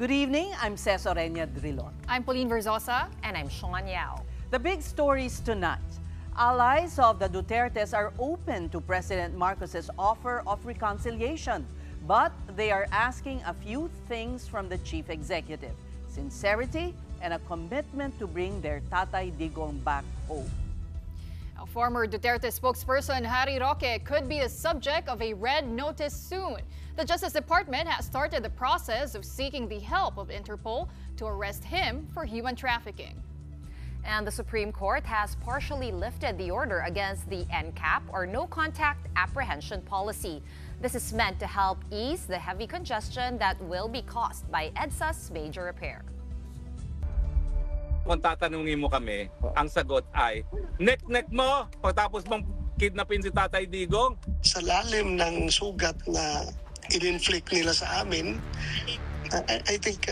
Good evening, I'm Cesar Orenia Drilon. I'm Pauline Verzosa. And I'm Sean Yao. The big stories tonight. Allies of the Dutertes are open to President Marcos's offer of reconciliation, but they are asking a few things from the chief executive: sincerity and a commitment to bring their Tatay Digong back home. A former Duterte spokesperson, Harry Roque, could be the subject of a red notice soon. The Justice Department has started the process of seeking the help of Interpol to arrest him for human trafficking. And the Supreme Court has partially lifted the order against the NCAP, or No Contact Apprehension policy. This is meant to help ease the heavy congestion that will be caused by EDSA's major repair. Kung tatanungin mo kami, ang sagot ay, nek-nek mo pagtapos mong kidnapin si Tatay Digong. Sa lalim ng sugat na in-inflict nila sa amin, I think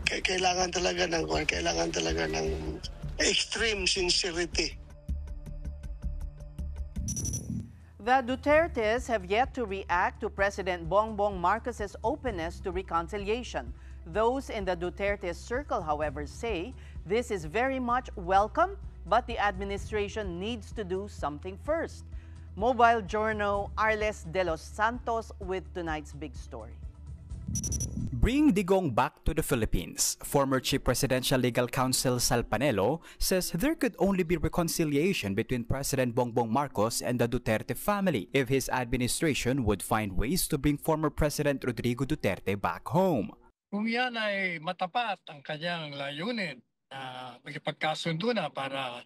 kailangan talaga ng extreme sincerity. The Dutertes have yet to react to President Bongbong Marcos's openness to reconciliation. Those in the Duterte circle, however, say this is very much welcome, but the administration needs to do something first. Mobile Journal Arles de los Santos with tonight's big story. Bring Digong back to the Philippines. Former Chief Presidential Legal Counsel Sal Panelo says there could only be reconciliation between President Bongbong Marcos and the Duterte family if his administration would find ways to bring former President Rodrigo Duterte back home. Kung yan ay matapat ang kanyang layunin na magipagkasundo na para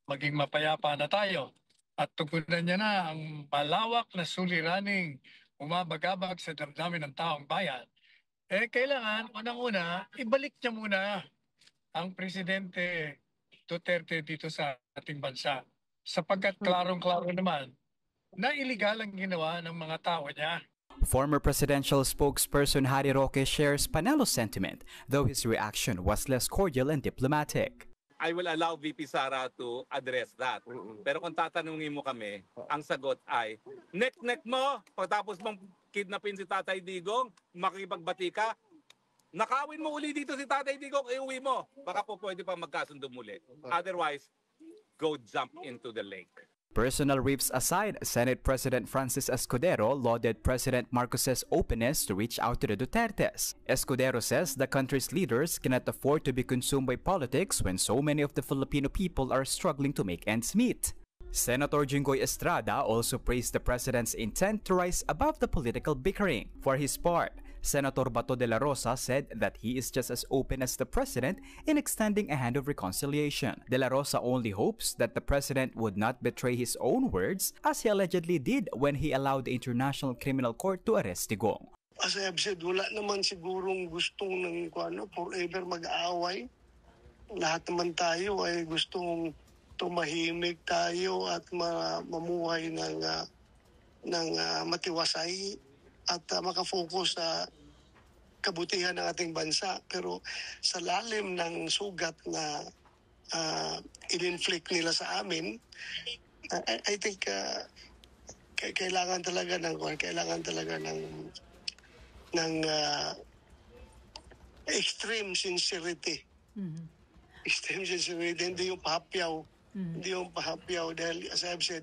maging mapayapa na tayo at tugunan niya na ang malawak na suliraning umabagabag sa damdamin ng taong bayan, kailangan unang-una ibalik niya muna ang Presidente Duterte dito sa ating bansa. Sapagkat klarong-klaro naman na iligal ang ginawa ng mga tao niya. Former presidential spokesperson Harry Roque shares Panelo's sentiment, though his reaction was less cordial and diplomatic. I will allow VP Sara to address that. Pero kung tatanungin mo kami, ang sagot ay, nek-nek mo pagtapos mong kidnapin si Tatay Digong, makipagbati ka, nakawin mo uli dito si Tatay Digong, iuwi mo. Baka po pwede pa magkasundo muli. Otherwise, go jump into the lake. Personal riffs aside, Senate President Francis Escudero lauded President Marcos's openness to reach out to the Dutertes. Escudero says the country's leaders cannot afford to be consumed by politics when so many of the Filipino people are struggling to make ends meet. Senator Jinggoy Estrada also praised the president's intent to rise above the political bickering. For his part, Senator Bato de la Rosa said that he is just as open as the president in extending a hand of reconciliation. De la Rosa only hopes that the president would not betray his own words as he allegedly did when he allowed the International Criminal Court to arrest Digong. As I have said, wala naman sigurong gustong forever mag-aaway. Lahat naman tayo ay gustong tumahimik tayo at mamuhay ng matiwasay at makafocus sa kabutihan ng ating bansa. Pero sa lalim ng sugat na in-inflict nila sa amin, I think kailangan talaga ng extreme sincerity. Extreme sincerity, hindi yung pahapyaw. Hindi yung pahapyaw dahil as I've said,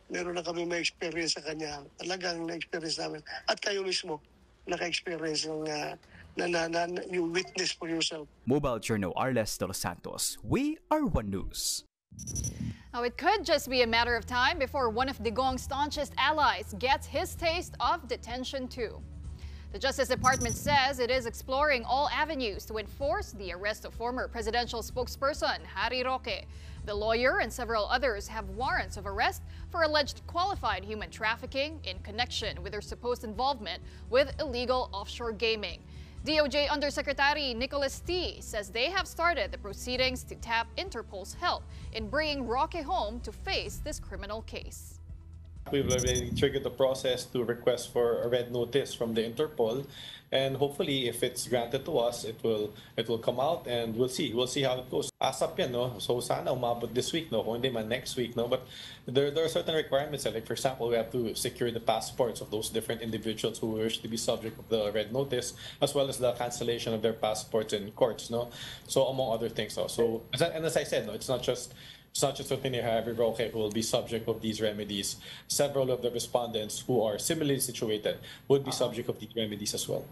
meron na kami may experience sa kanya. Talagang na-experience namin. At kayo mismo, naka-experience you witness for yourself. Mobile Journal Arles de los Santos. We are One News. Now, it could just be a matter of time before one of Digong's staunchest allies gets his taste of detention too. The Justice Department says it is exploring all avenues to enforce the arrest of former presidential spokesperson Harry Roque. The lawyer and several others have warrants of arrest for alleged qualified human trafficking in connection with their supposed involvement with illegal offshore gaming. DOJ Undersecretary Nicholas T. says they have started the proceedings to tap Interpol's help in bringing Roque home to face this criminal case. We've already triggered the process to request for a red notice from the Interpol, and hopefully, if it's granted to us, it will come out, and we'll see how it goes. ASAP yan, no? So sana umabot this week, no? Kung hindi man next week, no? But there are certain requirements, like for example, we have to secure the passports of those different individuals who wish to be subject of the red notice, as well as the cancellation of their passports in courts, no? So among other things, no? So as I said, no, it's not just Antonio Javier Roque who will be subject of these remedies. Several of the respondents who are similarly situated would be subject of these remedies as well.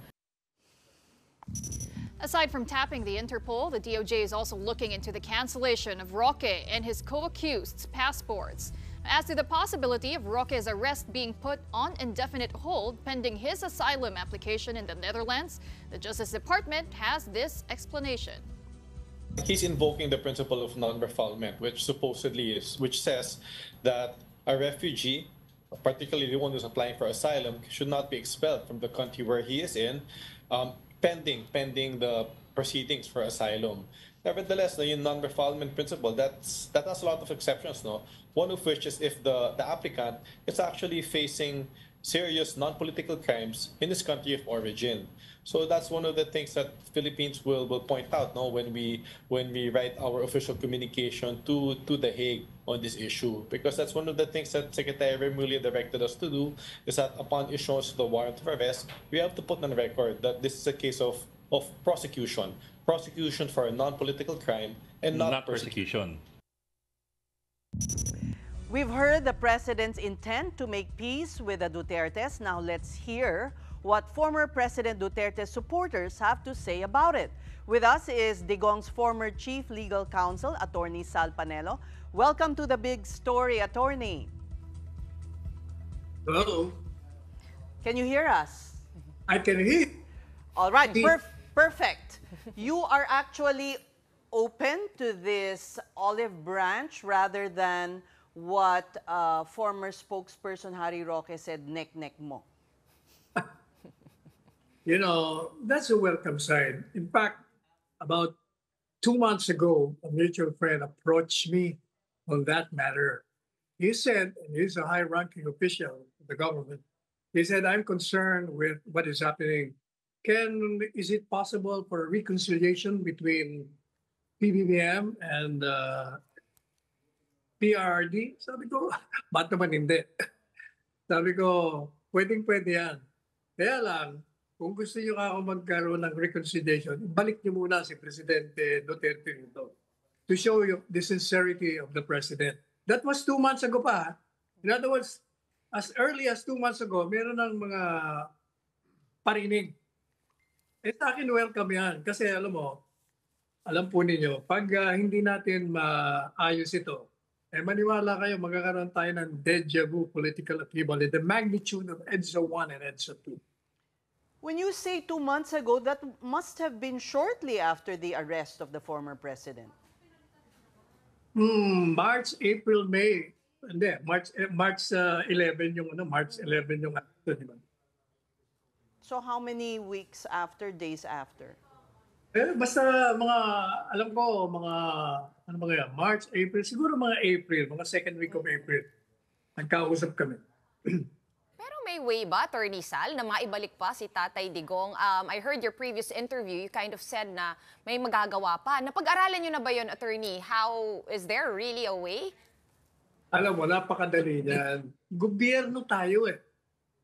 Aside from tapping the Interpol, the DOJ is also looking into the cancellation of Roque and his co-accused's passports. As to the possibility of Roque's arrest being put on indefinite hold pending his asylum application in the Netherlands, the Justice Department has this explanation. He's invoking the principle of non-refoulement, which says that a refugee, particularly the one who's applying for asylum, should not be expelled from the country where he is in, pending the proceedings for asylum. Nevertheless, the non-refoulement principle, that has a lot of exceptions, no? One of which is if the applicant is actually facing serious non-political crimes in his country of origin. So that's one of the things that Philippines will point out, no, when we write our official communication to The Hague on this issue, because that's one of the things that Secretary Remulla directed us to do, is that upon issuance of the warrant of arrest, we have to put on record that this is a case of prosecution for a non-political crime and not persecution. We've heard the president's intent to make peace with the Dutertes. Now let's hear what former President Duterte's supporters have to say about it. With us is Digong's former Chief Legal Counsel, Attorney Sal Panelo. Welcome to the Big Story, Attorney. Hello. Can you hear us? I can hear. All right, perfect. You are actually open to this olive branch rather than what former spokesperson Harry Roque said, nek mo. You know, that's a welcome sign. In fact, about 2 months ago, a mutual friend approached me on that matter. He said, and he's a high-ranking official of the government, he said, I'm concerned with what is happening. Is it possible for a reconciliation between PBBM and PRRD? Sabi ko, ba't naman hindi? Sabi ko, pwedeng-pwede yan. Kaya lang, kung gusto nyo ako magkaroon ng reconciliation, balik nyo muna si Presidente Duterte nito to show you the sincerity of the President. That was 2 months ago pa. In other words, as early as 2 months ago, meron ng mga parinig. Sa akin, welcome yan. Kasi alam po ninyo, pag hindi natin maayos ito, maniwala kayo, magkakaroon tayo ng deja vu political upheaval in the magnitude of EDSA 1 and EDSA 2. When you say 2 months ago, that must have been shortly after the arrest of the former president. March, April, May. Hindi, March 11 yung March 11 yung di ba? So how many weeks after, days after? Basta alam ko, March, April, siguro mga April, mga second week of April. Nagkausap kami. Pero may way ba, Attorney Sal, na maibalik pa si Tatay Digong? I heard your previous interview, you kind of said na may magagawa pa. Napag-aralan nyo na ba yun, Attorney? Is there really a way? Alam mo, napakadali niyan. Gobyerno tayo eh.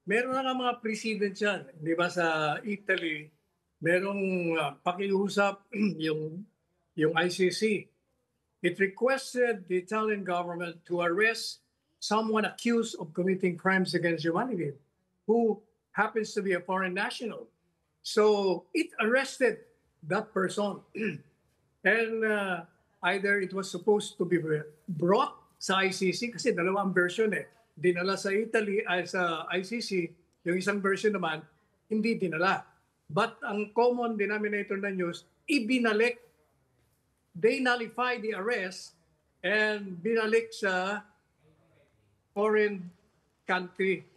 Meron na nga mga president yan. Di ba sa Italy, merong pakiusap yung ICC. It requested the Italian government to arrest someone accused of committing crimes against humanity who happens to be a foreign national. So it arrested that person. And either it was supposed to be brought sa ICC, kasi dalawang version eh. Dinala sa Italy ay sa ICC, yung isang version naman, hindi dinala. But ang common denominator na news, ibinalik. They nullified the arrest and binalik sa foreign country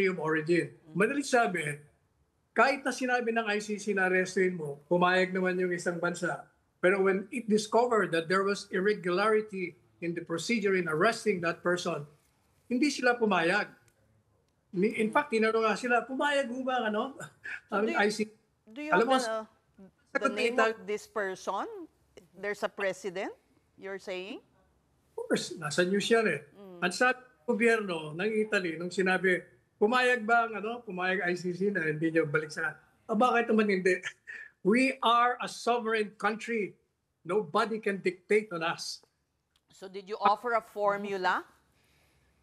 of origin. Madalit sabi, kahit na sinabi ng ICC na arrestin mo, pumayag naman yung isang bansa. Pero when it discovered that there was irregularity in the procedure in arresting that person, hindi sila pumayag. In fact, tinanong nga sila, pumayag mo ba ang ICC? Do you Alam mo, have the name of this person? There's a president, you're saying? Of course, nasa news yan eh. At sa gobyerno ng Italy, nung sinabi, pumayag ba pumayag ICC na hindi nyo balik sa... bakit naman hindi? We are a sovereign country. Nobody can dictate on us. So did you offer a formula?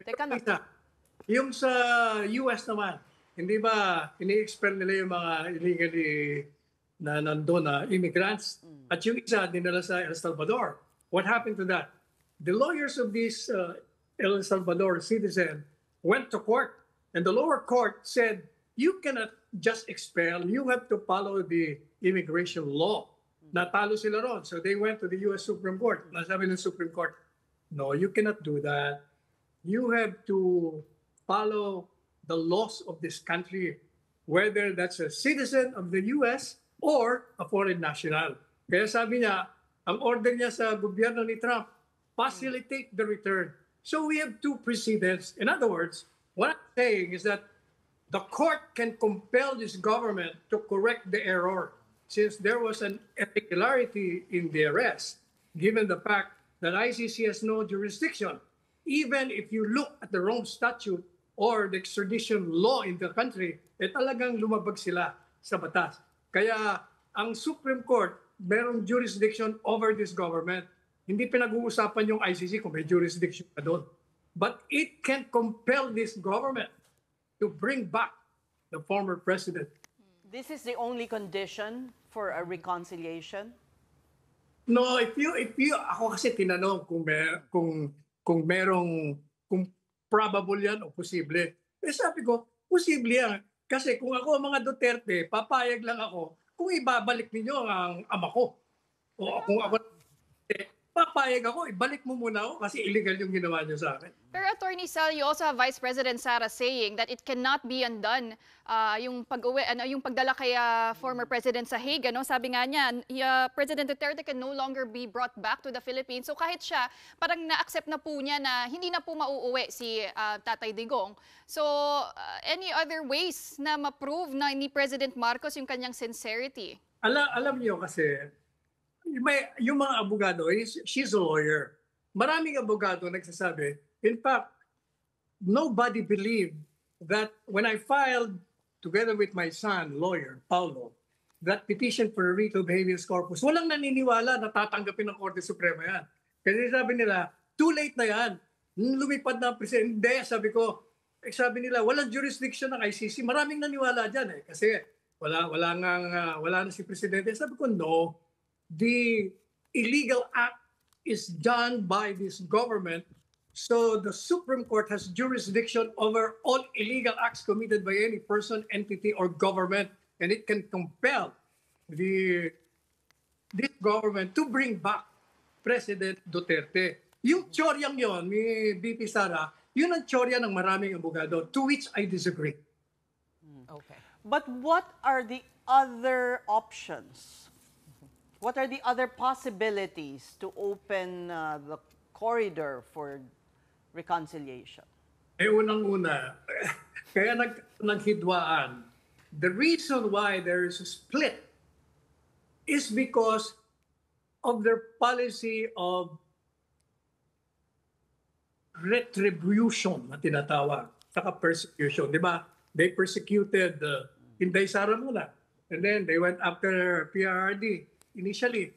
Teka na. Yung sa US naman, hindi ba ini-expel nila yung mga illegally na nandun na immigrants? At yung isa, dinala sa El Salvador. What happened to that? The lawyers of this El Salvador citizen went to court, and the lower court said, you cannot just expel, you have to follow the immigration law. Natalo sila ron. So they went to the US Supreme Court. Nasabi ng Supreme Court, no, you cannot do that. You have to follow the laws of this country, whether that's a citizen of the US or a foreign national. Kaya sabi niya, ang order niya sa gobyerno ni Trump, facilitate the return. So we have two precedents. In other words, what I'm saying is that the court can compel this government to correct the error since there was an irregularity in the arrest, given the fact that ICC has no jurisdiction. Even if you look at the Rome Statute or the extradition law in the country, talagang lumabag sila sa batas. Kaya ang Supreme Court, merong jurisdiction over this government. Hindi pinag-uusapan yung ICC kung may jurisdiction pa doon. But it can compel this government to bring back the former president. This is the only condition for a reconciliation? No, if you ako kasi tinanong kung probable yan o posible. Sabi ko, posible yan. Kasi kung ako ang mga Duterte, papayag lang ako kung ibabalik ninyo ang ama ko. O kung ako, papayag ako, ibalik mo muna ako kasi illegal yung ginawa niyo sa akin. Pero Attorney Sal, you also have Vice President Sara saying that it cannot be undone yung pag-uwi, yung pagdala kay former President sa Hague. Sabi nga niya, President Duterte can no longer be brought back to the Philippines. So kahit siya, parang na-accept na po niya na hindi na po mauuwi si Tatay Digong. So any other ways na ma-prove na ni President Marcos yung kanyang sincerity? Alam niyo kasi, yung mga abogado, she's a lawyer. Maraming abogado nagsasabi, in fact, nobody believed that when I filed, together with my son, lawyer, Paulo, that petition for a writ of habeas corpus, walang naniniwala na tatanggapin ng Korte Suprema yan. Kasi sabi nila, too late na yan. Lumipad na ang presidente. Hindi, sabi nila, walang jurisdiction ng ICC. Maraming naniwala dyan eh. Kasi wala na si presidente. Sabi ko, no. The illegal act is done by this government. So the Supreme Court has jurisdiction over all illegal acts committed by any person, entity, or government. And it can compel this government to bring back President Duterte. Yung tsoryang yon ni VP Sara, yun ang tsorya ng maraming abogado, to which I disagree. Okay. But what are the other options? What are the other possibilities to open the corridor for reconciliation? Unang-una, kaya naghidwaan. The reason why there is a split is because of their policy of retribution na tinatawag, saka persecution. Di ba? They persecuted Inday Sara muna. And then they went after PRRD initially.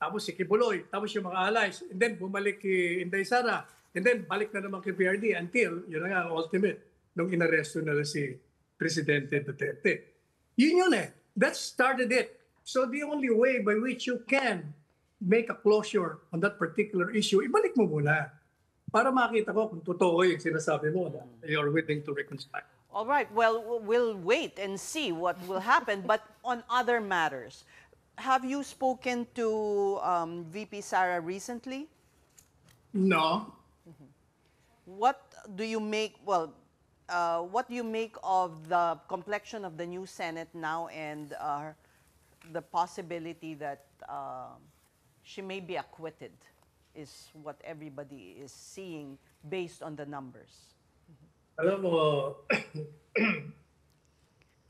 Tapos si Kibuloy, tapos yung mga allies. And then bumalik kay Inday Sara. And then balik na naman kay PRD until, yun na nga, ultimate, nung inaresto na si Presidente Duterte. Yun eh. That started it. So the only way by which you can make a closure on that particular issue, ibalik mo muna. Para makita ko kung totoo yung sinasabi mo na you're willing to reconcile. All right. Well, we'll wait and see what will happen. But on other matters, have you spoken to VP Sara recently? No. What do you make? Well, what do you make of the complexion of the new Senate now and the possibility that she may be acquitted? Is what everybody is seeing based on the numbers. Alam mo,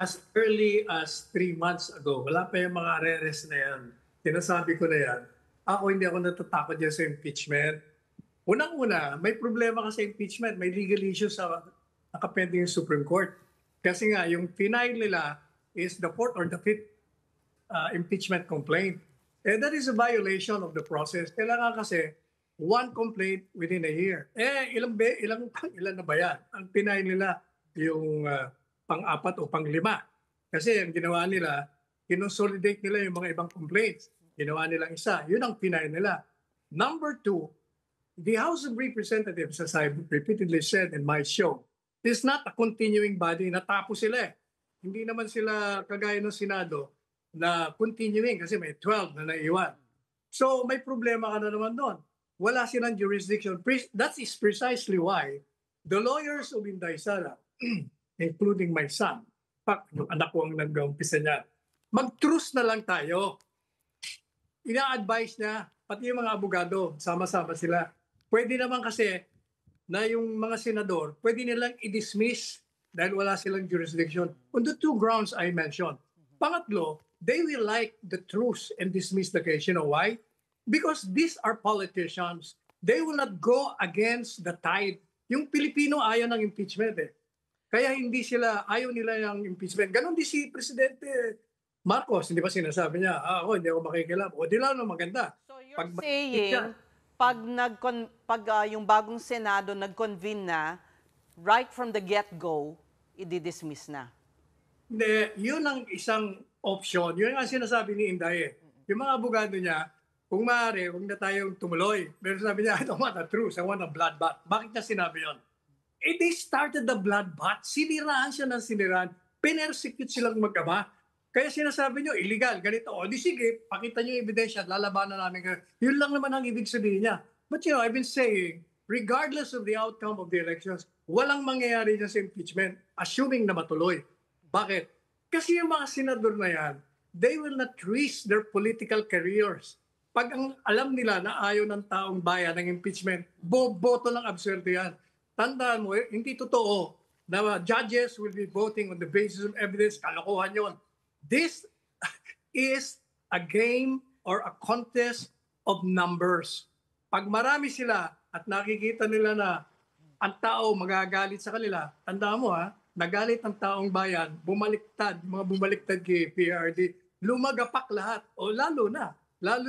as early as 3 months ago, wala pa yung mga arrests na yan. Sinasabi ko na yan. Hindi ako natatakot yan sa impeachment. Unang-una, may problema ka sa impeachment. May legal issues sa nakapending yung Supreme Court. Kasi nga, yung final nila is the 4th or the 5th impeachment complaint. And that is a violation of the process. Kailangan kasi one complaint within a year. Ilan na ba yan? Ang final nila yung pang-4 o pang-5. Kasi ang ginawa nila, kinonsolidate nila yung mga ibang complaints. Ginawa nilang isa. Yun ang final nila. Number 2, the House of Representatives, as I repeatedly said in my show, is not a continuing body. Natapos sila eh. Hindi naman sila kagaya ng Senado na continuing kasi may 12 na naiwan. So may problema ka na naman doon. Wala silang jurisdiction. That is precisely why the lawyers of Inday Sara, including my son, yung anak ko ang nag-umpisa niya, mag-truce na lang tayo. Ina-advise niya, pati yung mga abogado, sama-sama sila. Pwede naman kasi na yung mga senador, pwede nilang i-dismiss dahil wala silang jurisdiction on the 2 grounds I mentioned. Pangatlo, they will like the truce and dismiss the case. You know why? Because these are politicians. They will not go against the tide. Yung Pilipino ayaw ng impeachment eh. Kaya ayaw nila ng impeachment. Ganon din si Presidente Marcos, hindi ba sinasabi niya, hindi ako makikilap. O di lang maganda. So you're saying, pag yung bagong Senado nag-convene na, right from the get-go, i-dismiss na? Hindi, yun ang isang option. Yun ang sinasabi ni Inday eh. Yung mga abogado niya, kung maaari, huwag na tayong tumuloy. Pero sabi niya, I don't want a truce, I want a bloodbath. Bakit niya sinabi yun? They started the bloodbath. Siniraan siya ng siniraan. Pinersecute silang mag-ama. Kaya sinasabi niyo, illegal, ganito. O di sige, pakita niyo yung ebidensya, lalabanan namin. Yun lang naman ang ibig sabihin niya. But you know, I've been saying, regardless of the outcome of the elections, walang mangyayari dyan sa impeachment, assuming na matuloy. Bakit? Kasi yung mga senador na yan, they will not risk their political careers. Pag ang alam nila na ayaw ng taong bayan ng impeachment, boboto ng absurdo yan. Tandaan mo, hindi totoo na judges will be voting on the basis of evidence. Kalokohan yun. This is a game or a contest of numbers. Pag marami sila at nakikita nila na ang tao magagalit sa kanila, tandaan mo nagalit ang taong bayan, mga bumaliktad kay PRD, lumagapak lahat. O lalo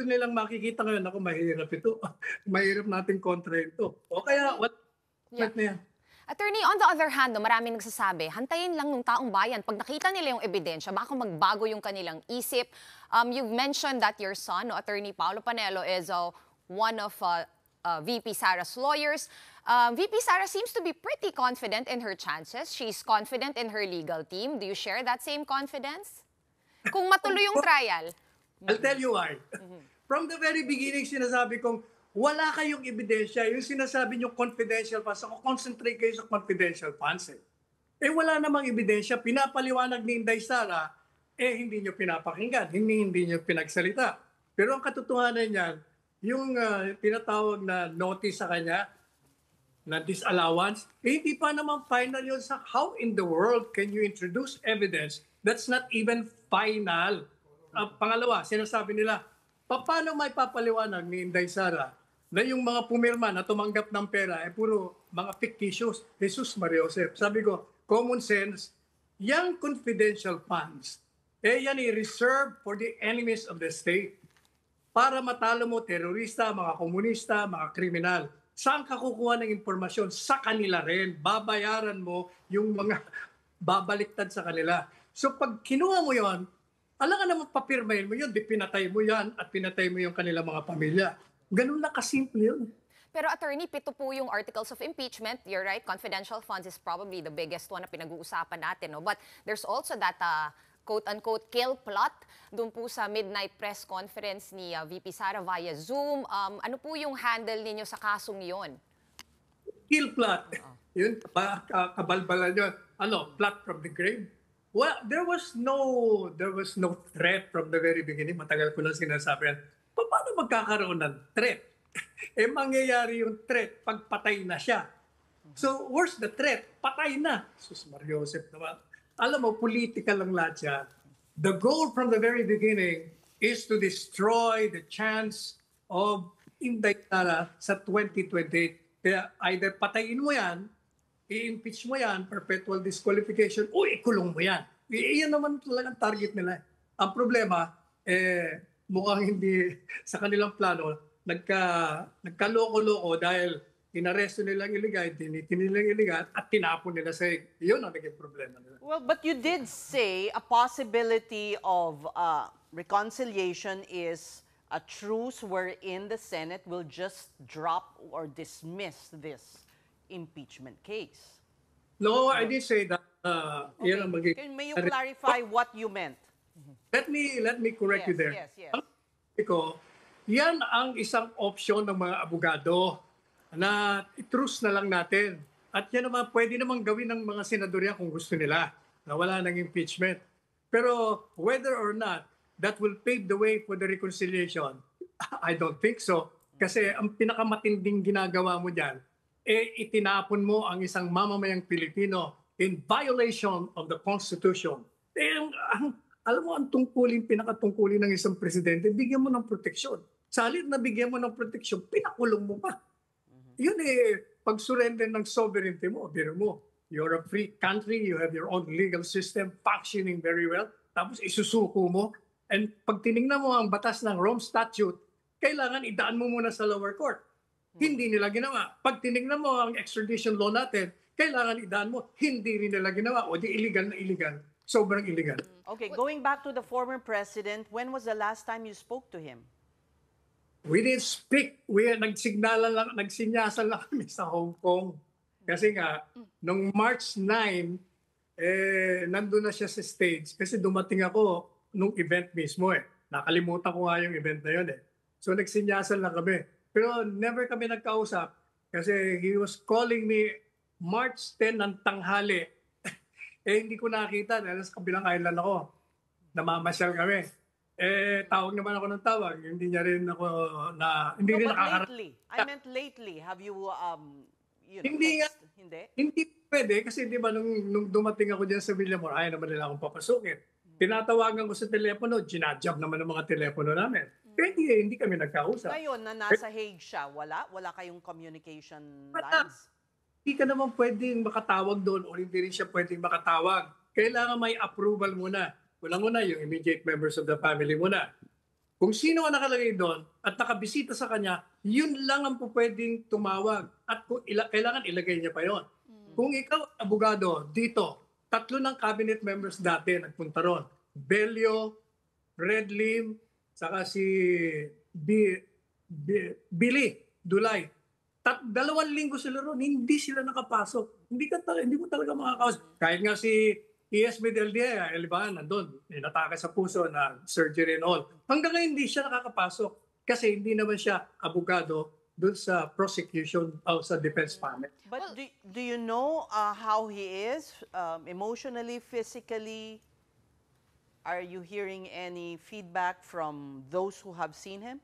nilang makikita ngayon, ako mahirap ito. Mahirap natin kontra ito. O kaya, na yan. Attorney, on the other hand, maraming nagsasabi, hantayin lang ng taong bayan. Pag nakita nila yung ebidensya, baka magbago yung kanilang isip. You've mentioned that your son, Attorney Paulo Panelo, is one of VP Sara's lawyers. VP Sara seems to be pretty confident in her chances. She's confident in her legal team. Do you share that same confidence? Kung matuloy yung trial. I'll tell you why. From the very beginning, sinasabi kong wala kayong ebidensya. Yung sinasabi nyo confidential funds, ako concentrate kayo sa confidential funds. Wala namang ebidensya. Pinapaliwanag ni Inday Sara, hindi nyo pinapakinggan, hindi nyo pinagsalita. Pero ang katotohanan niyan, yung tinatawag na notice sa kanya, na disallowance, hindi pa naman final yun sa how in the world can you introduce evidence that's not even final. Pangalawa, sinasabi nila, paano may papaliwanag ni Inday Sara na yung mga pumirma na tumanggap ng pera puro mga fictitious? Jesus Maria Josep. Sabi ko, common sense, yung confidential funds, yan i-reserve for the enemies of the state. Para matalo mo terorista, mga komunista, mga kriminal. Saan ka kukuha ng impormasyon? Sa kanila rin. Babayaran mo yung mga babaliktad sa kanila. So pag kinuha mo yon, alam ka naman papirmahin mo yun, di pinatay mo yan at pinatay mo yung kanilang mga pamilya. Ganun lang kasimple yun. Pero attorney, 7 po yung articles of impeachment. You're right, confidential funds is probably the biggest one na pinag-uusapan natin. No? But there's also that quote-unquote kill plot doon po sa midnight press conference ni VP Sara via Zoom. Ano po yung handle ninyo sa kasong yon? Kill plot. Yun, kabalbalan yun. Plot from the grave? Well, there was no threat from the very beginning. Matagal ko na sinasabi yan. Paano magkakaroon ng threat? Mangyayari yung threat pag patay na siya. So, where's the threat? Patay na. Sus Mariosep naman. Alam mo, political lang lahat yan. The goal from the very beginning is to destroy the chance of Inday Sara sa 2028. Kaya either patayin mo yan, i-impeach mo yan, perpetual disqualification, o ikulong mo yan. Iyan naman talagang target nila. Ang problema, mukhang hindi sa kanilang plano, nagkaloko-loko dahil inaresto nilang iligal, tinilang iligal, at tinapon nila sa iyon ang naging problema nila. Well, but you did say a possibility of reconciliation is a truce wherein the Senate will just drop or dismiss this impeachment case. No, I did say that. Okay. Yan ang May you clarify what you meant? Let me correct you there. Yes. Yan ang isang option ng mga abogado na i-truce na lang natin. At yan naman, pwede naman gawin ng mga senador yan kung gusto nila na wala ng impeachment. Pero whether or not that will pave the way for the reconciliation, I don't think so. Kasi ang pinakamatinding ginagawa mo dyan, itinapon mo ang isang mamamayang Pilipino in violation of the Constitution. Alam mo, ang pinakatungkulin ng isang presidente, bigyan mo ng proteksyon. Sa halip na bigyan mo ng proteksyon, pinakulong mo pa. Yun pag-surrender ng sovereignty mo, biro mo. You're a free country, you have your own legal system functioning very well, tapos isusuko mo. And pag tinignan mo ang batas ng Rome Statute, kailangan idaan mo muna sa lower court. Hindi nila ginawa. Pag tinignan mo ang extradition law natin, kailangan idaan mo, hindi rin nila ginawa. O di illegal na illegal. Sobrang illegal. Okay, going back to the former president, when was the last time you spoke to him? We didn't speak. Nagsinyasal lang kami sa Hong Kong. Kasi nga, nung March 9, nandun na siya sa stage. Kasi dumating ako nung event mismo Nakalimutan ko nga yung event na yun So nagsinyasal lang kami. Pero never kami nagkausap. Kasi he was calling me March 10 ng tanghali. Hindi ko nakita dahil sa kabilang island ako. Namamasyal kami. Tawag naman ako ng tawag. Hindi niya rin ako hindi rin lately. I meant lately. Have you, hindi nga. Hindi? Hindi pwede kasi di ba nung dumating ako dyan sa Villamor, ayaw naman nila akong papasukin. Tinatawagan ko sa telepono, ginajab naman ng mga telepono namin. Kaya hindi kami nagkausap. Ngayon na nasa Hague siya, wala kayong communication lines? Hindi ka naman pwedeng makatawag doon o hindi rin siya pwedeng makatawag. Kailangan may approval muna. Una yung immediate members of the family muna. Kung sino ang nakalagay doon at nakabisita sa kanya, yun lang ang pwedeng tumawag. At kung kailangan ilagay niya pa yon. Kung ikaw, abogado, dito, 3 ng cabinet members dati nagpunta ron. Bello, Red Lim, saka si Billy Dulay. 2 linggo sila ron, hindi sila nakapasok. Hindi mo talaga makakausap. Kahit nga si ESB del Dia, nandun, inatake sa puso na surgery and all. Hanggang ngayon hindi siya nakakapasok kasi hindi naman siya abogado doon sa prosecution o sa defense panel. But do you know how he is emotionally, physically? Are you hearing any feedback from those who have seen him?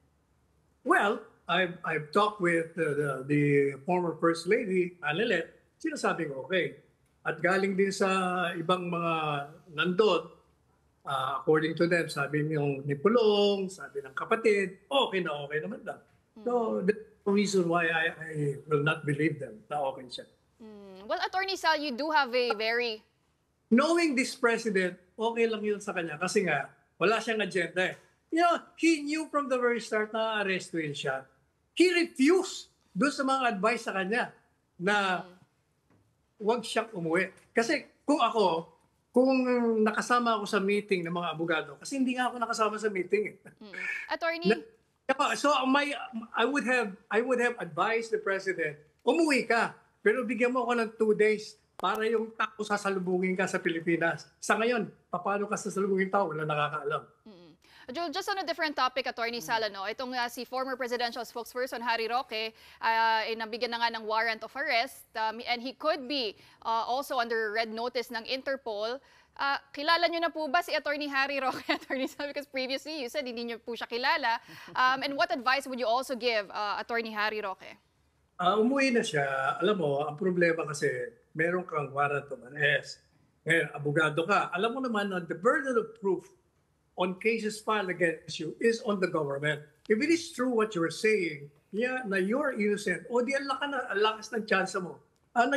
Well, I've talked with the former First Lady, Anilet. Sinasabi ko, okay. At galing din sa ibang mga nandun, according to them, sabi ni Pulong, sabi ng kapatid, okay naman daw. So, that's the reason why I will not believe them na okay siya. Well, Attorney Sal, you do have a very... Knowing this president, okay lang yun sa kanya kasi nga, wala siyang agenda You know, he knew from the very start na arrestuin siya. He refused doon sa mga advice sa kanya na huwag siyang umuwi. Kasi kung nakasama ako sa meeting ng mga abogado, kasi hindi nga ako nakasama sa meeting. Attorney? So I would have advised the president, umuwi ka, pero bigyan mo ako ng 2 days para yung tao sasalubungin ka sa Pilipinas. Sa ngayon, paano ka sasalubungin tao? Wala nakakaalam. Just on a different topic, Attorney Sala, itong si former presidential spokesperson Harry Roque, nabigyan na nga ng warrant of arrest and he could be also under red notice ng Interpol. Kilala niyo na po ba si Attorney Harry Roque, Attorney Sala? Because previously you said hindi niyo po siya kilala. And what advice would you also give Attorney Harry Roque? Umuwi na siya. Alam mo, ang problema kasi, meron kang warrant of arrest. Ngayon, abogado ka. Alam mo naman na the burden of proof on cases filed against you is on the government. If it is true what you're saying, na you're innocent, o di ang lakas ng chance mo. Ang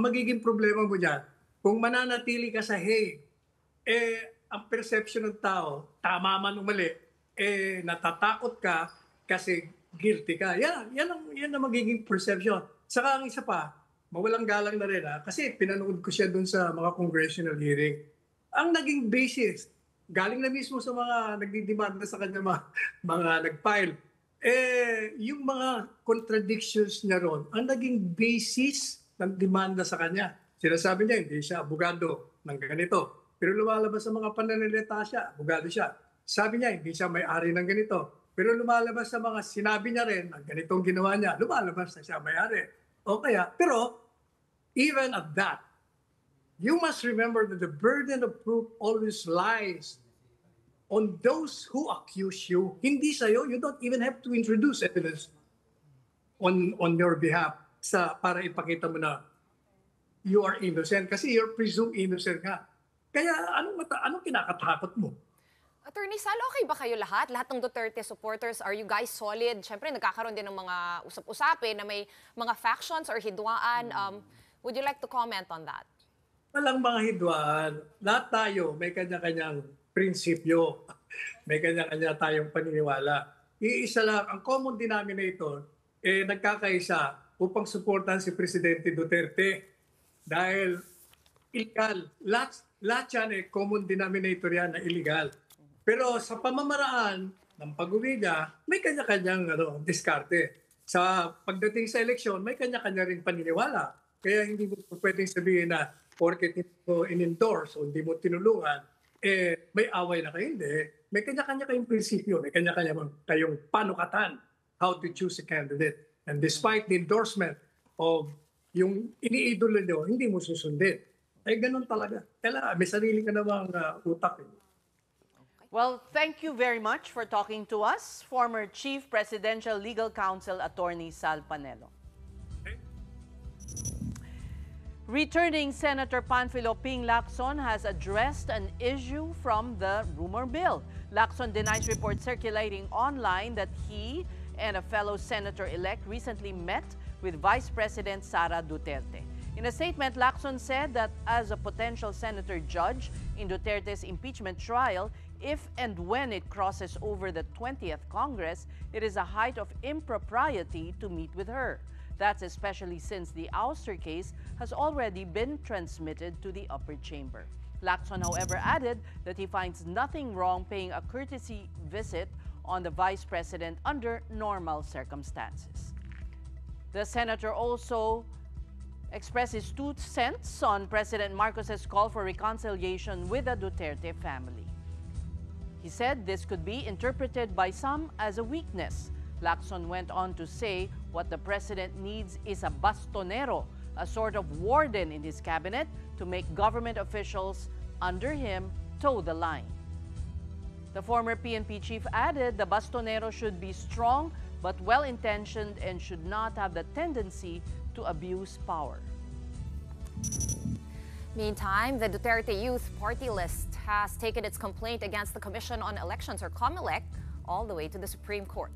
magiging problema mo dyan, kung mananatili ka sa Hague, ang perception ng tao, tama man o mali, natatakot ka kasi guilty ka. Yan ang magiging perception. Saka ang isa pa, mawalang galang na rin kasi pinanood ko siya dun sa mga congressional hearing. Ang naging basis, galing na mismo sa mga nagdidemanda sa kanya, mga nag-file, yung mga contradictions niya ron, ang naging basis ng demanda sa kanya. Sinasabi niya, hindi siya abogado ng ganito. Pero lumalabas sa mga pananalita siya, abogado siya. Sabi niya, hindi siya may-ari ng ganito. Pero lumalabas sa mga sinabi niya rin, ang ganitong ginawa niya, lumalabas na siya may-ari. O kaya, pero even at that, you must remember that the burden of proof always lies on those who accuse you. Hindi sa'yo, you don't even have to introduce evidence on your behalf para ipakita mo na you are innocent kasi you're presumed innocent ka. Kaya anong kinakatakot mo? Attorney Sal, okay ba kayo lahat? Lahat ng Duterte supporters, are you guys solid? Siyempre, nagkakaroon din ng mga usap-usapin na may mga factions or hidwaan. Would you like to comment on that? Walang mga hidwaan. Lahat tayo may kanya-kanyang prinsipyo. May kanya-kanya tayong paniniwala. Iisa lang, ang common denominator, nagkakaisa upang suportahan si Presidente Duterte. Dahil illegal. Lahat yan, common denominator yan na illegal. Pero sa pamamaraan ng pag-uwi niya, may kanya-kanyang diskarte. Sa pagdating sa eleksyon, may kanya-kanya ring paniniwala. Kaya hindi mo pwedeng sabihin na porket hindi mo in-endorse o hindi mo tinulungan, may away na kayo. Hindi. May kanya-kanya kayong prinsipyo, may kanya-kanya kayong panukatan how to choose a candidate. And despite the endorsement of yung iniidolo nyo, hindi mo susundin. Ganun talaga. Kailangan, may sarili ka namang utak. Well, thank you very much for talking to us, former Chief Presidential Legal Counsel Attorney Sal Panelo. Returning Senator Panfilo Ping Lacson has addressed an issue from the rumor bill. Lacson denies reports circulating online that he and a fellow senator-elect recently met with Vice President Sara Duterte. In a statement, Lacson said that as a potential senator judge in Duterte's impeachment trial, if and when it crosses over the 20th Congress, it is a height of impropriety to meet with her. That's especially since the ouster case has already been transmitted to the upper chamber. Lacson, however, added that he finds nothing wrong paying a courtesy visit on the vice president under normal circumstances. The senator also expressed his 2 cents on President Marcos's call for reconciliation with the Duterte family. He said this could be interpreted by some as a weakness. Lacson went on to say what the president needs is a bastonero, a sort of warden in his cabinet to make government officials under him toe the line. The former PNP chief added the bastonero should be strong but well-intentioned and should not have the tendency to abuse power. Meantime, the Duterte Youth Party List has taken its complaint against the Commission on Elections, or COMELEC, all the way to the Supreme Court.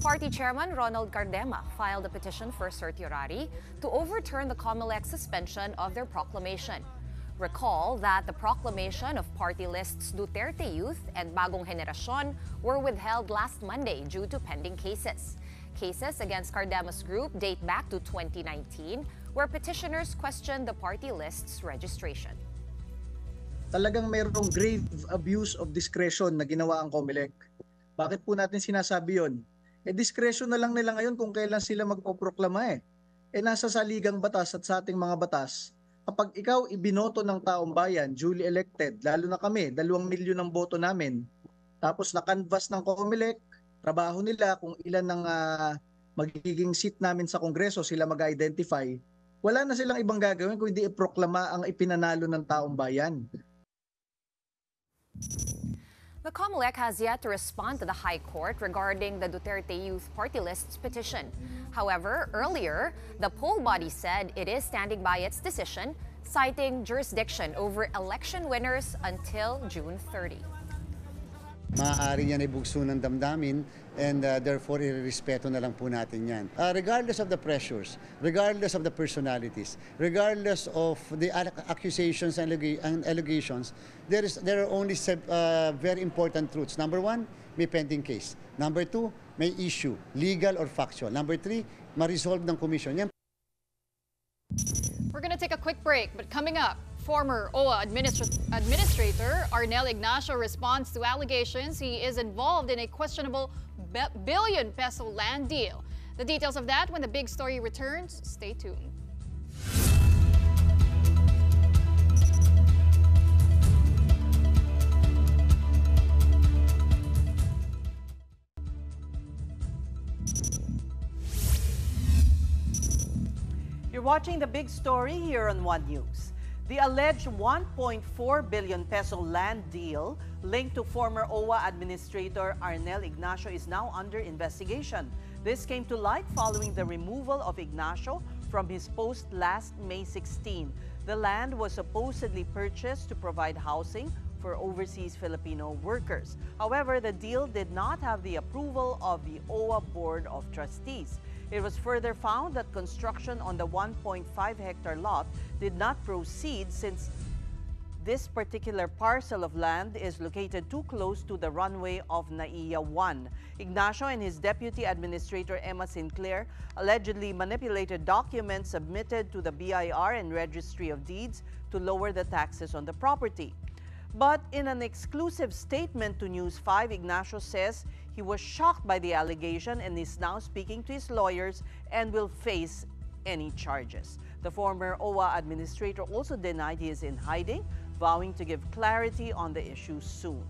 Party Chairman Ronald Cardema filed a petition for certiorari to overturn the COMELEC suspension of their proclamation. Recall that the proclamation of party lists Duterte Youth and Bagong Henerasyon were withheld last Monday due to pending cases. Cases against Cardema's group date back to 2019, where petitioners questioned the party list's registration. Talagang mayroong grave abuse of discretion na ginawa ang COMELEC. Bakit po natin sinasabi yon? Discretion na lang nila ngayon kung kailan sila magpoproklama . Nasa saligang batas at sa ating mga batas, kapag ikaw ibinoto ng taong bayan, duly elected, lalo na kami, 2 milyon ang boto namin, tapos na-canvas ng COMELEC, trabaho nila kung ilan ng magiging seat namin sa Kongreso, sila mag-identify, wala na silang ibang gagawin kung hindi iproklama ang ipinanalo ng taong bayan. The COMELEC has yet to respond to the High Court regarding the Duterte Youth Party List's petition. However, earlier, the poll body said it is standing by its decision, citing jurisdiction over election winners until June 30. Maaari yan ay bugso ng damdamin and therefore irespeto na lang po natin yan. Regardless of the pressures, regardless of the personalities, regardless of the accusations and allegations, there are only very important truths. Number one, may pending case. Number two, may issue, legal or factual. Number three, ma-resolve ng commission. Yan. We're going to take a quick break, but coming up, former OWA administrator Arnel Ignacio responds to allegations he is involved in a questionable billion-peso land deal. The details of that when the big story returns. Stay tuned. You're watching The Big Story here on One News. The alleged 1.4 billion peso land deal linked to former OWA Administrator Arnel Ignacio is now under investigation. This came to light following the removal of Ignacio from his post last May 16. The land was supposedly purchased to provide housing for overseas Filipino workers. However, the deal did not have the approval of the OWA Board of Trustees. It was further found that construction on the 1.5-hectare lot did not proceed since this particular parcel of land is located too close to the runway of NAIA 1. Ignacio and his deputy administrator Emma Sinclair allegedly manipulated documents submitted to the BIR and Registry of Deeds to lower the taxes on the property. But in an exclusive statement to News 5, Ignacio says he was shocked by the allegation and is now speaking to his lawyers and will face any charges. The former OWA administrator also denied he is in hiding, vowing to give clarity on the issue soon.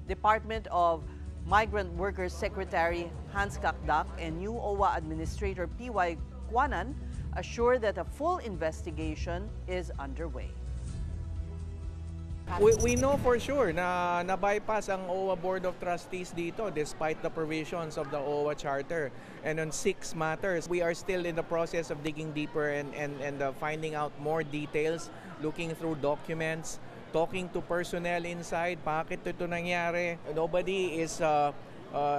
Department of Migrant Workers Secretary Hans Kakdak and new OWA Administrator P.Y. Quanan assured that a full investigation is underway. We know for sure na na-bypass ang OWA Board of Trustees dito despite the provisions of the OWA Charter. And on 6 matters, we are still in the process of digging deeper and finding out more details, looking through documents, talking to personnel inside. Bakit ito nangyari? Nobody is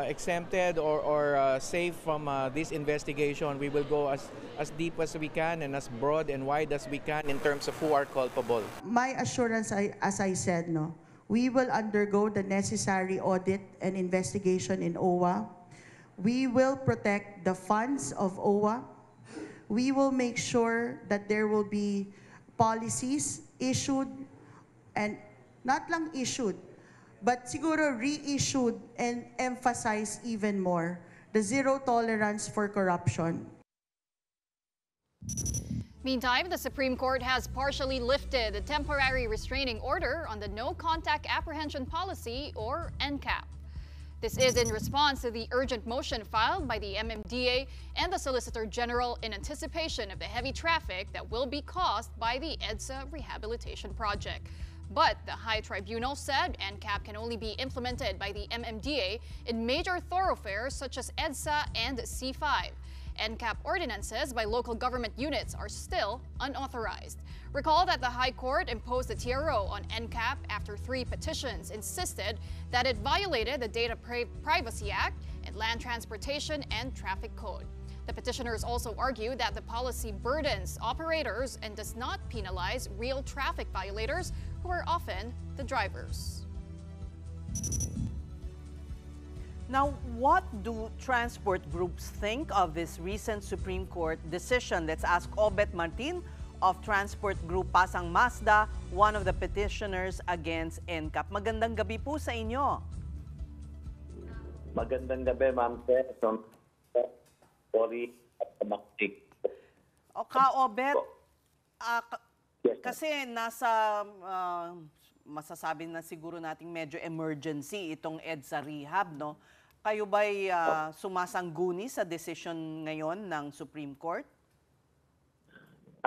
exempted or safe from this investigation. We will go as deep as we can and as broad and wide as we can in terms of who are culpable. My assurance, as I said, we will undergo the necessary audit and investigation in OWA. We will protect the funds of OWA. We will make sure that there will be policies issued and not lang issued, but siguro reissued and emphasize even more the zero tolerance for corruption. Meantime, the Supreme Court has partially lifted the temporary restraining order on the No Contact Apprehension Policy, or NCAP. This is in response to the urgent motion filed by the MMDA and the Solicitor General in anticipation of the heavy traffic that will be caused by the EDSA rehabilitation project. But the High Tribunal said NCAP can only be implemented by the MMDA in major thoroughfares such as EDSA and C5. NCAP ordinances by local government units are still unauthorized. Recall that the High Court imposed a TRO on NCAP after 3 petitions insisted that it violated the Data Privacy Act and Land Transportation and Traffic Code. The petitioners also argue that the policy burdens operators and does not penalize real traffic violators who are often the drivers. Now, what do transport groups think of this recent Supreme Court decision? Let's ask Obet Martin of Transport Group Pasang Mazda, one of the petitioners against NCAP. Magandang gabi po sa inyo. Magandang gabi, Ma'am Sir. Sorry at makinig. O Ka-Obet, kasi nasa masasabi na siguro nating medyo emergency itong EDSA rehab, no? Kayo ba'y sumasangguni sa decision ngayon ng Supreme Court?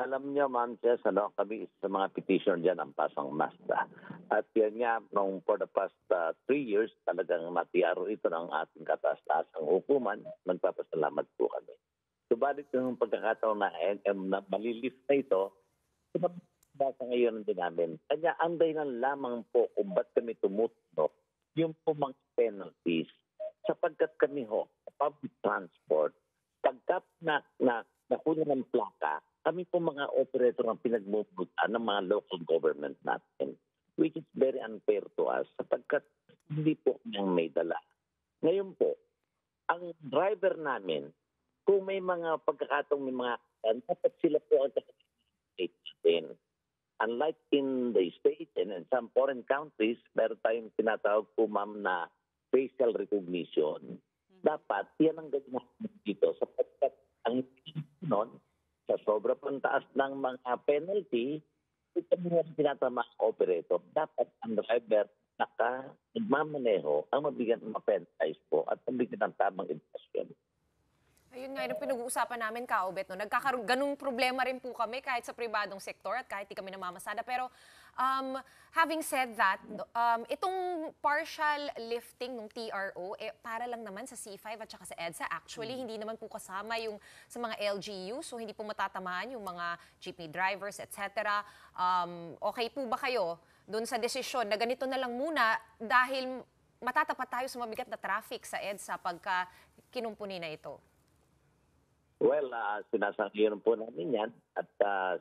Alam niyo, Ma'am Jess, kami isa sa mga petition dyan ang Pasang Mazda. At yan nga, for the past 3 years, talagang natiyaro ito ng ating kataas-taasang hukuman. Nagpapasalamat po kami. Subalit yung pagkakataon na NM na malilift na ito, basa ngayon din namin. Kanya ang dahilan lamang po kung ba't kami tumutunog yung po mga penalties. Sapagkat kami public transport, pagkat nakuha ng plaka, kami po mga operator ang pinagmumutan ng mga local government natin, which is very unfair to us sapagkat hindi po kami ang may dala. Ngayon po, ang driver namin, kung may mga pagkakataong may mga dapat sila po ang state natin. Unlike in the States and in some foreign countries, meron tayong tinatawag po, ma'am, na facial recognition. Dapat, yan ang ganyan dito sapagkat ang nun, sa sobra pang taas ng mga penalty, ito mga tinatama ang operator. Dapat ang driver nagmamaneho ang mabigyan ng penalize po at mabigyan ng tamang edukasyon. Ayun nga, yung pinag-uusapan namin, Ka-Obet, no? Nagkakaroon, ganung problema rin po kami kahit sa pribadong sektor at kahit di kami namamasada. Pero having said that, itong partial lifting ng TRO, para lang naman sa C5 at saka sa EDSA. Actually, hindi naman po kasama yung sa mga LGU, so hindi po matatamaan yung mga jeepney drivers, etc. Okay po ba kayo doon sa desisyon na ganito na lang muna dahil matatapat tayo sa mabigat na traffic sa EDSA pagka kinumpuni na ito? Well, sinasangkiran po namin yan at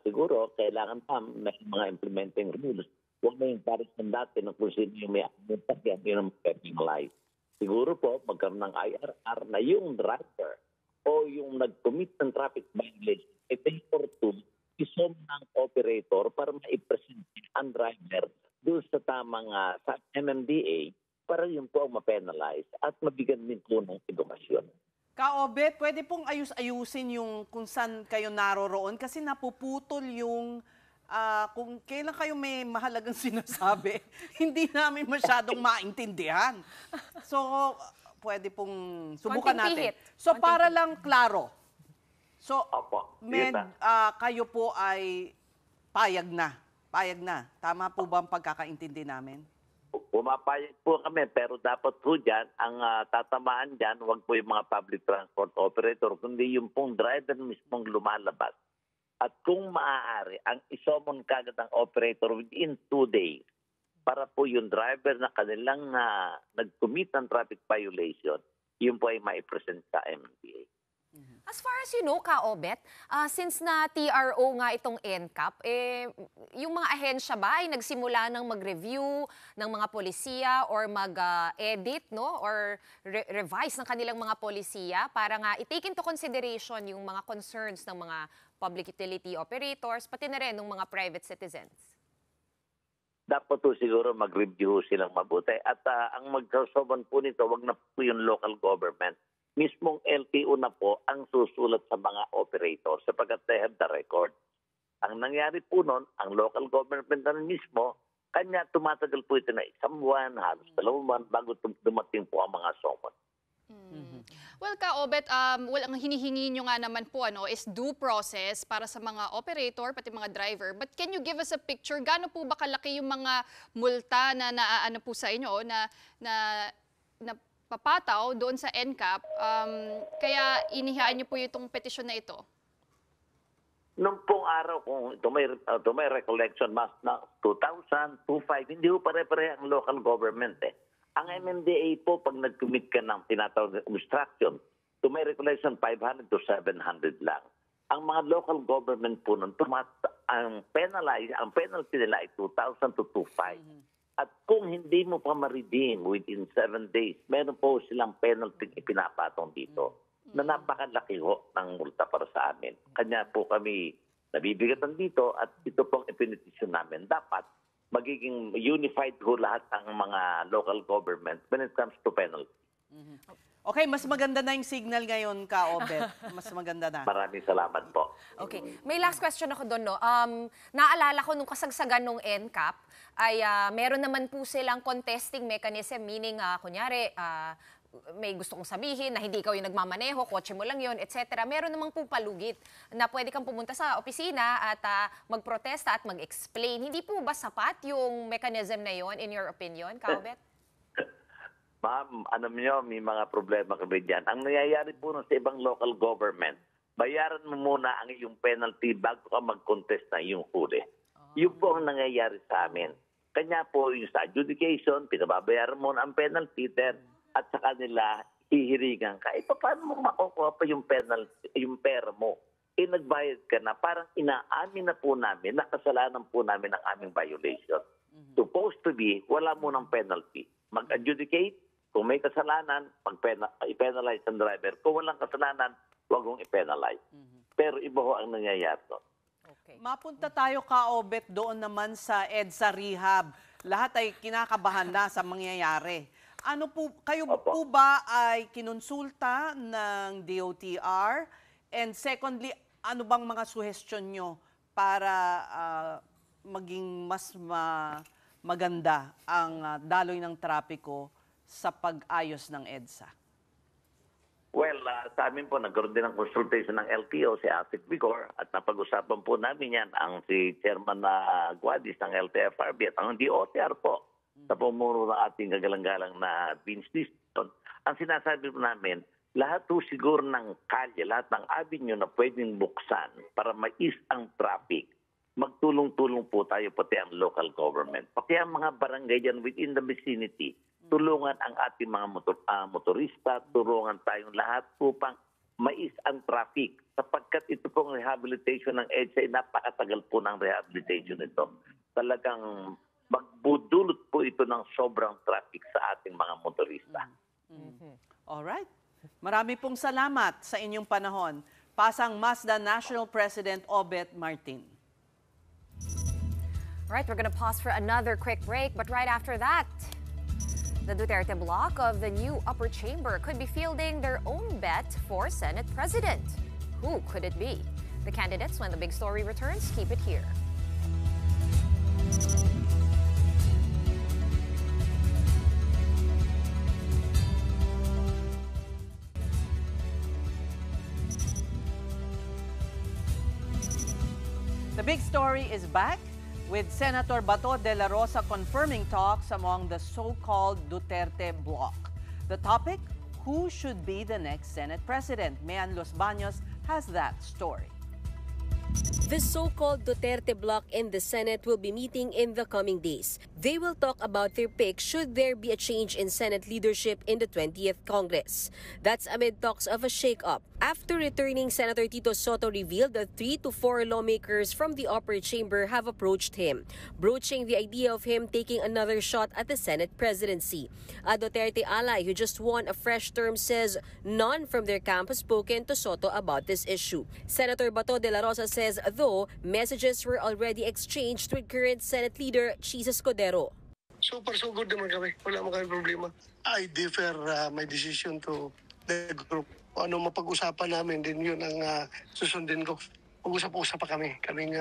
siguro kailangan pa may mga implementing rules. Huwag na yung paris ng dati na kung sino yung may amuntak yan yung penalize. Siguro po magkaroon ng IRR na yung driver o yung nag-commit ng traffic violation ay pay for two isom ng operator para ma-present ang driver doon sa tamang sa MMDA para yun po ang ma-penalize at mabigyan din po ng edukasyon. Ka-Obet, pwede pong ayusin yung kung saan kayo naroroon kasi napuputol yung kung kailan kayo may mahalagang sinasabi, hindi namin masyadong maintindihan. So, pwede pong subukan natin. So, para lang klaro. So, kayo po ay payag na. Payag na. Tama po ba ang pagkakaintindi namin? Pumapayag po kami, pero dapat po dyan, ang tatamaan dyan, huwag po yung mga public transport operator, kundi yung pong driver mismong lumalabas. At kung maaari, ang isomon kagad ang operator within 2 days para po yung driver na kanilang nag-commit ng traffic violation, yun po ay maipresent sa MMDA. As far as you know, Ka-Obet, since na TRO nga itong NCAP, yung mga ahensya ba ay nagsimula ng mag-review ng mga polisiya or mag-edit, no? Or revise ng kanilang mga polisiya para nga i-take into consideration yung mga concerns ng mga public utility operators, pati na rin ng mga private citizens? Dapat po siguro mag-review silang mabuti. At ang magkasobon po nito, wag na po yung local government. Mismong LTO na po ang susulat sa mga operators sapagkat they have the record. Ang nangyari po noon, ang local government na mismo, kanya tumatagal po ito na 1 buwan, halos 2 buwan bago dumating po ang mga summon. Well, Ka-Obet, ang hinihingi nyo nga naman po is due process para sa mga operator, pati mga driver. But can you give us a picture? Gaano po ba kalaki yung mga multa na naaano po sa inyo na papataw doon sa NCAP, kaya inihaan niyo po itong petisyon na ito? Noong pong araw, kung ito may recollection, mas na 2,000, 2,500, hindi po pare-pare ang local government. Ang MMDA po, pag nag-commit ka ng tinatawag na obstruction, ito may recollection 500 to 700 lang. Ang mga local government po nun, ang penalty nila ay 2,000 to 2,500. At kung hindi mo pa ma-redeem within 7 days, meron po silang penalty ipinapatong dito na napakalaki ho ng multa para sa amin. Kanya po kami nabibigatan dito at ito pong ipinitisyon namin. Dapat magiging unified ho lahat ang mga local government when it comes to penalty. Okay, mas maganda na yung signal ngayon, Ka-Obet. Mas maganda na. Maraming salamat po. Okay. May last question ako doon, no? Naalala ko nung kasagsagan nung NCAP, ay meron naman po silang contesting mechanism, meaning, kunyari, may gusto kong sabihin na hindi ikaw yung nagmamaneho, kotse mo lang yun, etc. Meron namang po palugit na pwede kang pumunta sa opisina at magprotesta at mag-explain. Hindi po ba sapat yung mechanism na yon in your opinion, Kaobet? Ma'am, alam niyo, may mga problema kami dyan. Ang nangyayari po sa ibang local government, bayaran mo muna ang iyong penalty bago ka mag-contest na iyong huli. Yun po ang nangyayari sa amin. Kanya po yung sa adjudication, pinababayaran mo na ang penalty then at sa kanila hihiringan ka. Paano mo makukuha pa yung penalty, yung pera mo? Nagbayad ka na, parang inaamin na po namin, nakasalanan po namin ang aming violation. Supposed to be, wala mo ng penalty. Mag-adjudicate, kung may kasalanan, i-penalize ang driver. Kung walang kasalanan, huwag mong i-penalize. Pero iba ho ang nangyayari doon. Okay. Mapunta tayo, Kaobet, doon naman sa EDSA Rehab. Lahat ay kinakabahan na sa mangyayari. Ano po, kayo po ba ay kinonsulta ng DOTR? And secondly, ano bang mga suhestyon nyo para maging mas maganda ang daloy ng trapiko sa pag-ayos ng EDSA? Well, sa amin po, nagkaroon din ng consultation ng LTO, si Asik Vigor, at napag-usapan po namin yan ang si Chairman Guadis ng LTFRB at ang DOTR po, sa pumuno ng ating kagalang-galang na Vince Diston. Ang sinasabi po namin, lahat po siguro ng kalye, lahat ng avenue na pwedeng buksan para mais ang traffic, magtulong-tulong po tayo pati ang local government. Pati ang mga barangay dyan within the vicinity, tulungan ang ating mga motorista, tulungan tayong lahat upang mais ang traffic. Sapagkat ito pong rehabilitation ng EDSA, napakatagal po ng rehabilitation ito. Talagang magbudulot po ito ng sobrang traffic sa ating mga motorista. Alright. Marami pong salamat sa inyong panahon. Pasang Mazda National President Obet Martin. All right, we're going to pause for another quick break, but right after that, the Duterte bloc of the new upper chamber could be fielding their own bet for Senate President. Who could it be? The candidates, when the big story returns, keep it here. The big story is back, with Senator Bato de la Rosa confirming talks among the so-called Duterte bloc. The topic, who should be the next Senate President? Mayan Los Baños has that story. The so-called Duterte bloc in the Senate will be meeting in the coming days. They will talk about their pick should there be a change in Senate leadership in the 20th Congress. That's amid talks of a shake-up. After returning, Senator Tito Soto revealed that 3 to 4 lawmakers from the upper chamber have approached him, broaching the idea of him taking another shot at the Senate presidency. A Duterte ally who just won a fresh term says none from their camp has spoken to Soto about this issue. Senator Bato de la Rosa says, though, messages were already exchanged with current Senate leader Chis Escudero. So good naman kami. Wala mo kami problema. I defer my decision to the group. Ano mapag-usapan namin din yun ang susundin ko. Pag-usap-usap pa kami. Kaming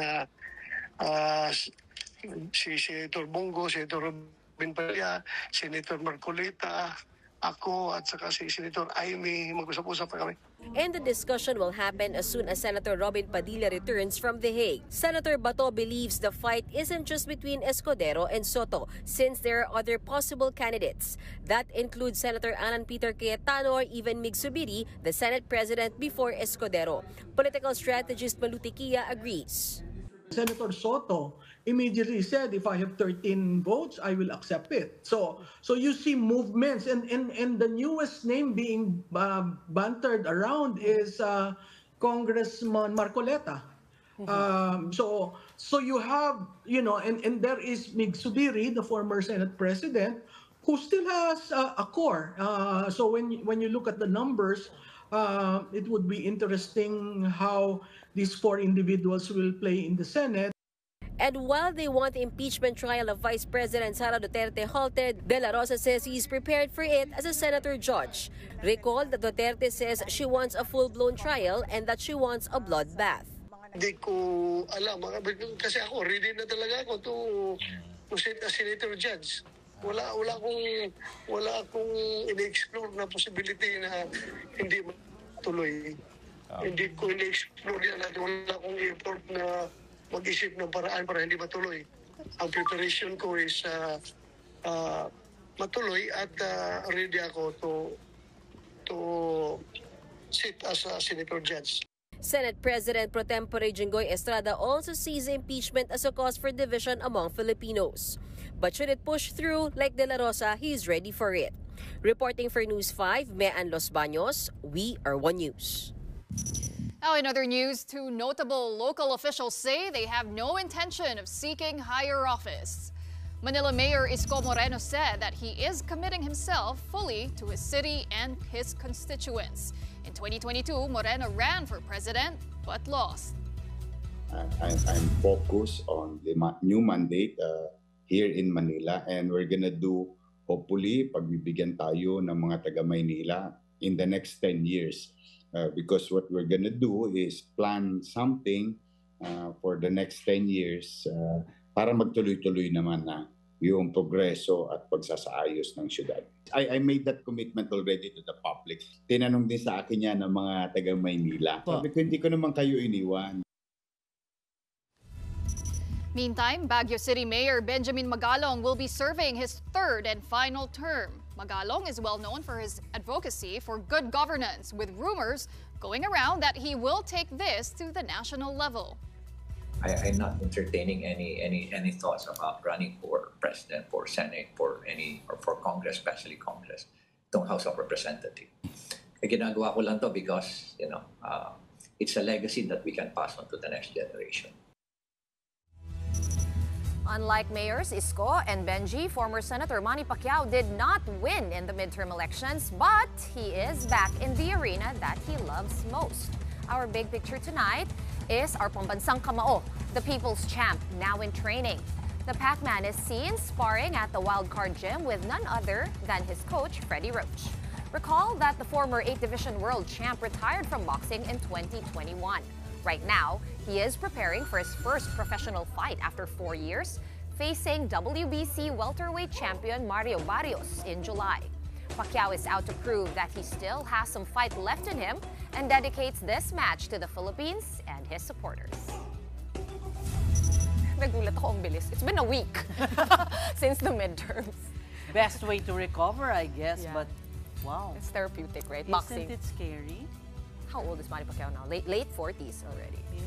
si Senator Bongo, Senator Robin Padilla, Senator Marcoleta, ako at saka si Senator Amy, mag-usap-usap pa kami. And the discussion will happen as soon as Senator Robin Padilla returns from The Hague. Senator Bato believes the fight isn't just between Escudero and Soto, since there are other possible candidates. That includes Senator Alan Peter Cayetano or even Mig Zubiri, the Senate President before Escudero. Political strategist Maluti Kia agrees. Senator Soto immediately said, if I have 13 votes, I will accept it. So you see movements, and the newest name being bantered around is Congressman Marcoleta. So you have, and there is Mig Zubiri, the former Senate President, who still has a core. So when you look at the numbers, it would be interesting how these 4 individuals will play in the Senate. And while they want the impeachment trial of Vice President Sara Duterte halted, De La Rosa says he's prepared for it as a senator judge. Recall that Duterte says she wants a full-blown trial and that she wants a bloodbath. Hindi ko alam, kasi ako ready na talaga ako to sit as senator judge. wala akong in-explore na possibility na hindi matuloy. Hindi ko in-explore yan at wala akong effort na mag-isip ng paraan para hindi matuloy. Ang preparation ko is matuloy at ready ako to sit as a senator judge. Senate President Pro Tempore Jinggoy Estrada also sees impeachment as a cause for division among Filipinos. But should it push through like De La Rosa, he is ready for it. Reporting for News 5, Mean Los Baños, we are One News. Now, in other news, two notable local officials say they have no intention of seeking higher office. Manila Mayor Isko Moreno said that he is committing himself fully to his city and his constituents. In 2022, Moreno ran for president but lost. I'm focused on the new mandate here in Manila, and we're gonna do, hopefully, pagbibigyan tayo ng mga taga-Maynila in the next 10 years. Because what we're gonna do is plan something for the next 10 years para magtuloy-tuloy naman na yung progreso at pagsasaayos ng syudad. I made that commitment already to the public. Tinanong din sa akin yan ng mga taga-Maynila. Sabi ko, hindi ko naman kayo iniwan. Meantime, Baguio City Mayor Benjamin Magalong will be serving his third and final term. Magalong is well known for his advocacy for good governance, with rumors going around that he will take this to the national level. I'm not entertaining any thoughts about running for president, for Senate, or for Congress, especially Congress, itong House of Representatives. Ginagawa ko lang to because it's a legacy that we can pass on to the next generation. Unlike Mayors Isko and Benji, former Senator Manny Pacquiao did not win in the midterm elections, but he is back in the arena that he loves most. Our big picture tonight is our pambansang kamao, the People's Champ, now in training. The Pac-Man is seen sparring at the Wildcard Gym with none other than his coach, Freddie Roach. Recall that the former 8th Division World Champ retired from boxing in 2021. Right now, he is preparing for his first professional fight after 4 years, facing WBC welterweight champion Mario Barrios in July. Pacquiao is out to prove that he still has some fight left in him and dedicates this match to the Philippines and his supporters. Nagulat ako ang bilis. It's been a week since the midterms. Best way to recover, I guess, but wow. It's therapeutic, right? Isn't Boxing. it scary? How old is Manny Pacquiao now? Late 40s already. Yeah.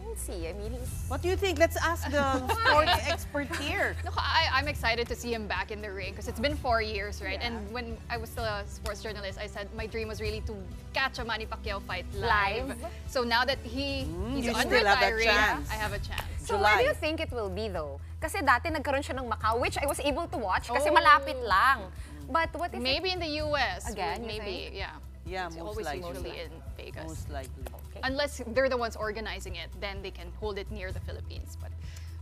We'll see. I mean, he's... What do you think? Let's ask the sports expert here. Look, I'm excited to see him back in the ring because it's been 4 years, right? Yeah. And when I was still a sports journalist, I said my dream was really to catch a Manny Pacquiao fight live. So now that he's you on still have that retiring, chance. I have a chance. So where do you think it will be though? Kasi dati nagkaroon siya ng Macau, which I was able to watch kasi malapit lang. But what if maybe in the US again? Maybe, yeah. Yeah, it's most always likely. usually in Vegas. Most likely. Okay. Unless they're the ones organizing it, then they can hold it near the Philippines. But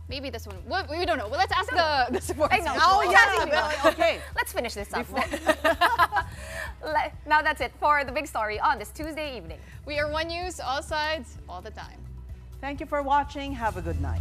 maybe this one, we don't know. Well, let's ask the sports. I know. Oh, yeah. Okay. Let's finish this up. Now that's it for the big story on this Tuesday evening. We are One News, all sides, all the time. Thank you for watching. Have a good night.